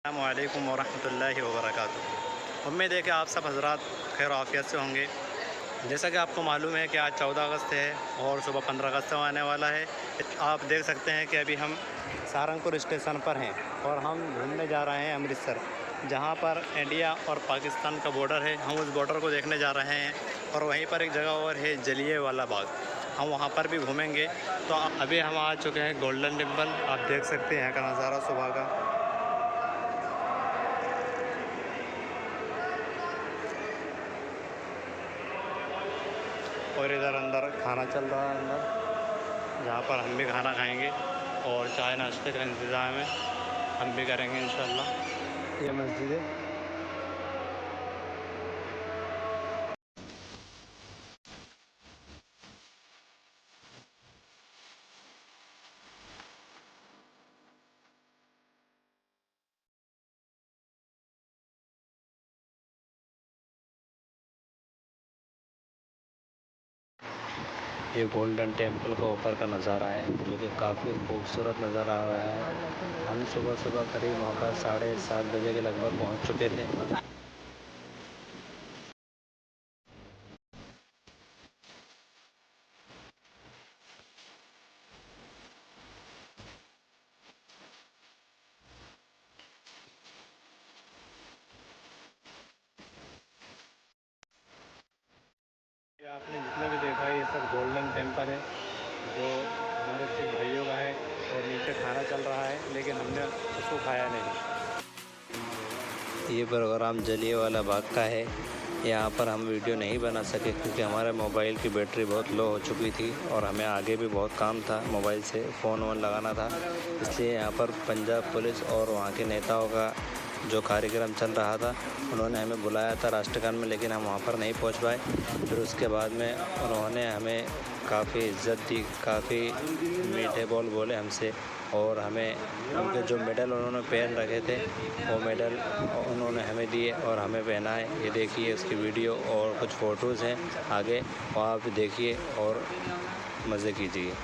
अस्सलामु अलैकुम वरहमतुल्लाहि वबरकातुहू। उम्मीद है कि आप सब हज़रात खैर आफ़ियत से होंगे। जैसा कि आपको मालूम है कि आज 14 अगस्त है और सुबह 15 अगस्त आने वाला है। आप देख सकते हैं कि अभी हम सहारनपुर स्टेशन पर हैं और हम घूमने जा रहे हैं अमृतसर, जहां पर इंडिया और पाकिस्तान का बॉर्डर है। हम उस बॉर्डर को देखने जा रहे हैं और वहीं पर एक जगह और है जलियांवाला बाग, हम वहां पर भी घूमेंगे। तो अभी हम आ चुके हैं गोल्डन टेम्पल। आप देख सकते हैं यहाँ का नज़ारा सुबह का। और इधर अंदर खाना चल रहा है अंदर, जहाँ पर हम भी खाना खाएंगे और चाय नाश्ते का इंतज़ाम है, हम भी करेंगे इंशाल्लाह। ये मस्जिद है। ये गोल्डन टेम्पल का ऊपर का नज़ारा है, जो कि काफ़ी खूबसूरत नज़र आ रहा है। हम सुबह सुबह करीब वहाँ पर 7:30 बजे के लगभग पहुँच चुके थे। ये आपने जितना भी देखा है ये सब गोल्डन टेम्पल है, जो हमारे सिख भाइयों का है। और नीचे खाना चल रहा है, लेकिन हमने उसको खाया नहीं। ये प्रोग्राम जलियांवाला बाग का है। यहाँ पर हम वीडियो नहीं बना सके क्योंकि हमारे मोबाइल की बैटरी बहुत लो हो चुकी थी और हमें आगे भी बहुत काम था, मोबाइल से फ़ोन वोन लगाना था। इसलिए यहाँ पर पंजाब पुलिस और वहाँ के नेताओं का जो कार्यक्रम चल रहा था, उन्होंने हमें बुलाया था राष्ट्रगान में, लेकिन हम वहाँ पर नहीं पहुँच पाए। फिर उसके बाद में उन्होंने हमें काफ़ी इज़्ज़त दी, काफ़ी मीठे बोल बोले हमसे और हमें उनके जो मेडल उन्होंने पहन रखे थे वो मेडल उन्होंने हमें दिए और हमें पहनाए। ये देखिए उसकी वीडियो और कुछ फ़ोटोज़ हैं आगे, वहाँ पे देखिए और मज़े कीजिए।